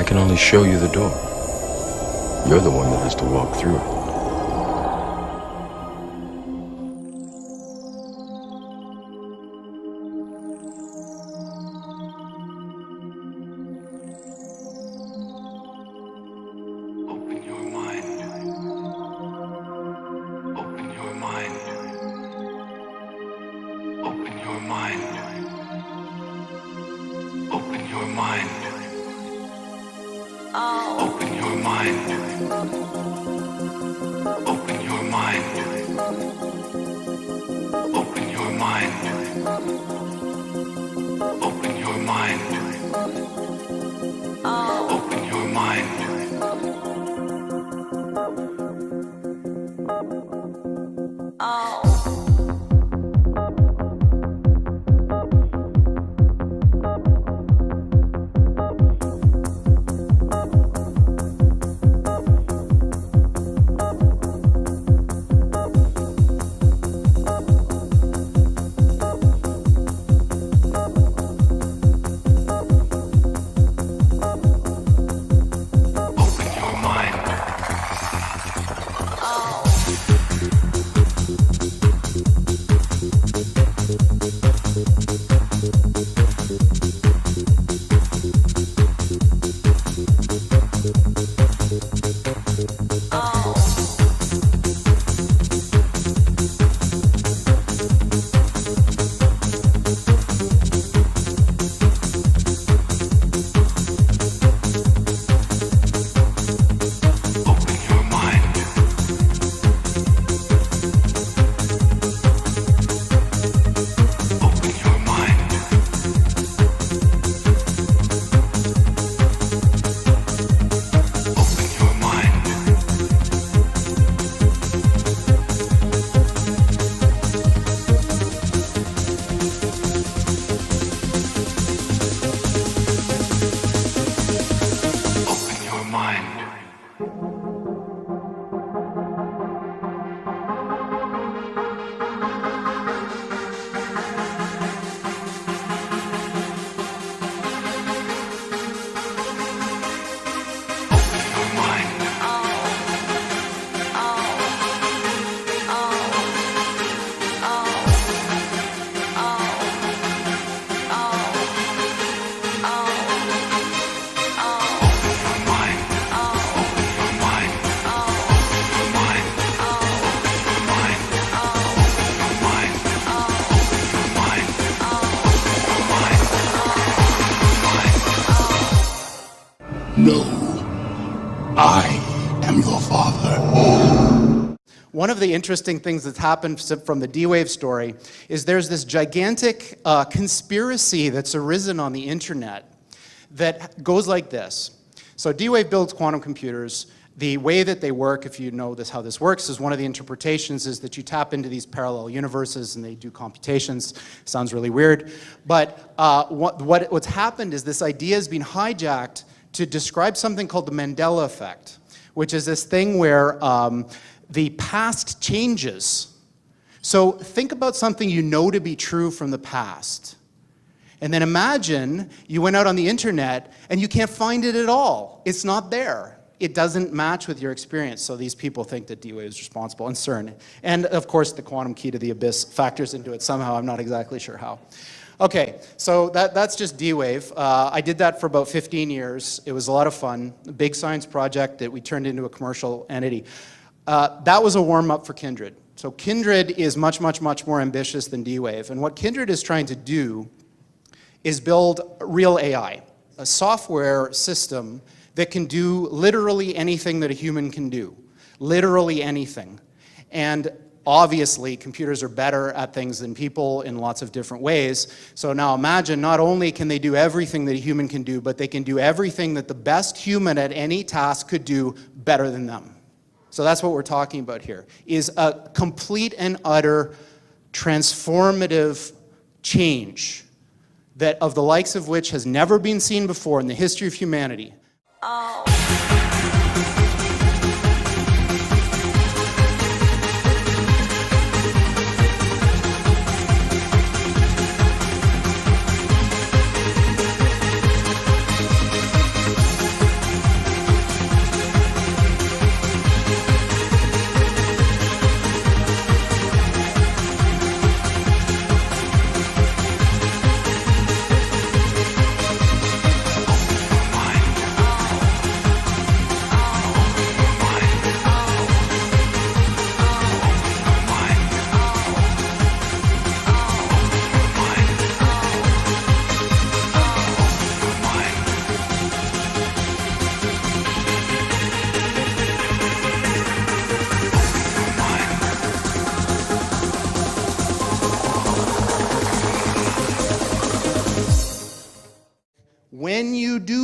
I can only show you the door. You're the one that has to walk through it. Open your mind. Open your mind. Open your mind. Open your mind. Open your mind. Open your mind. Open your mind. Open your mind. Open your mind. No, I am your father. One of the interesting things that's happened from the D-Wave story is there's this gigantic conspiracy that's arisen on the internet that goes like this. So D-Wave builds quantum computers. The way that they work, if you know how this works, is one of the interpretations is that you tap into these parallel universes and they do computations. Sounds really weird. But what's happened is this idea has been hijacked to describe something called the Mandela effect, which is this thing where the past changes. So think about something you know to be true from the past. And then imagine you went out on the internet and you can't find it at all. It's not there. It doesn't match with your experience. So these people think that D-Wave is responsible, and CERN. And of course, the quantum key to the abyss factors into it somehow. I'm not exactly sure how. Okay, so that's just D-Wave. I did that for about 15 years. It was a lot of fun. A big science project that we turned into a commercial entity. That was a warm-up for Kindred. So Kindred is much, much, much more ambitious than D-Wave. And what Kindred is trying to do is build real AI, a software system that can do literally anything that a human can do. Literally anything. And obviously, computers are better at things than people in lots of different ways. So now imagine, not only can they do everything that a human can do, but they can do everything that the best human at any task could do better than them. So that's what we're talking about here, is a complete and utter transformative change that of the likes of which has never been seen before in the history of humanity.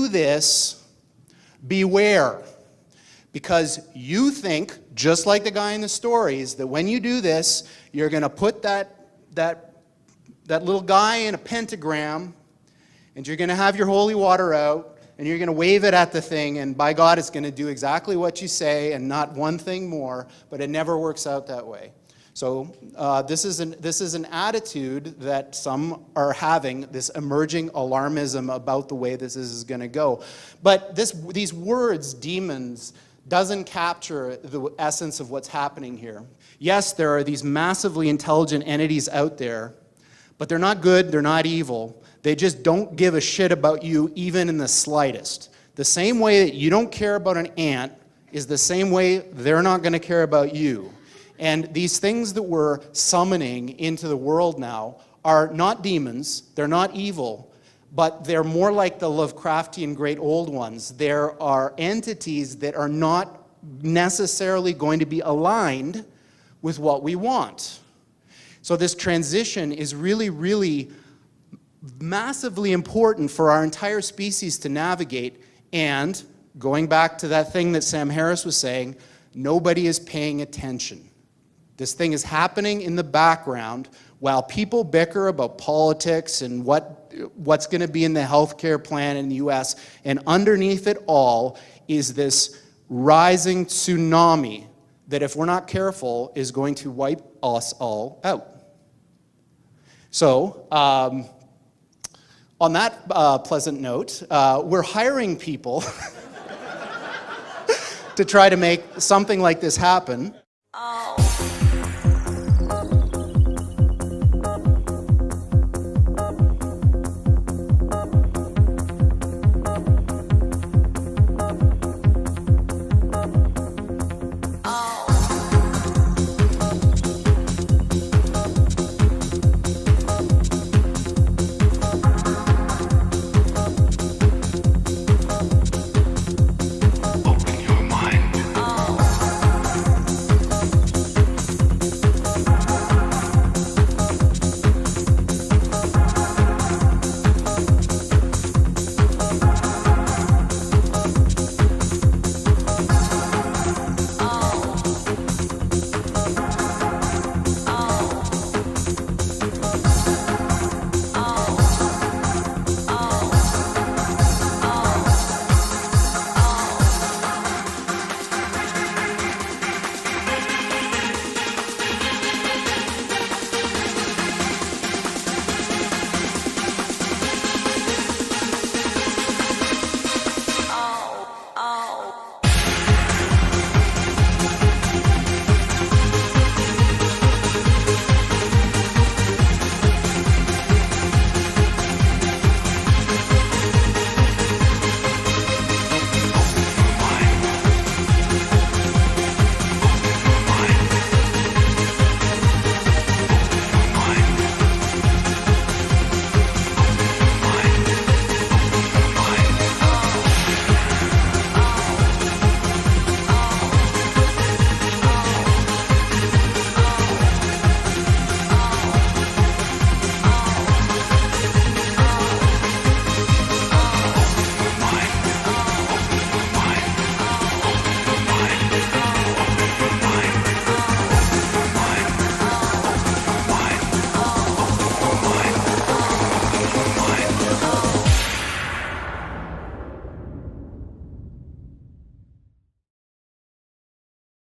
do this, beware. Because you think, just like the guy in the stories, that when you do this, you're going to put that little guy in a pentagram, and you're going to have your holy water out, and you're going to wave it at the thing, and by God, it's going to do exactly what you say and not one thing more, but it never works out that way. So this is an attitude that some are having, this emerging alarmism about the way this is going to go. But these words, demons, doesn't capture the essence of what's happening here. Yes, there are these massively intelligent entities out there, but they're not good, they're not evil. They just don't give a shit about you even in the slightest. The same way that you don't care about an ant is the same way they're not going to care about you. And these things that we're summoning into the world now are not demons, they're not evil, but they're more like the Lovecraftian great old ones. There are entities that are not necessarily going to be aligned with what we want. So this transition is really, really massively important for our entire species to navigate. And going back to that thing that Sam Harris was saying, nobody is paying attention. This thing is happening in the background while people bicker about politics and what's going to be in the healthcare plan in the US. And underneath it all is this rising tsunami that, if we're not careful, is going to wipe us all out. So, on that pleasant note, we're hiring people to try to make something like this happen.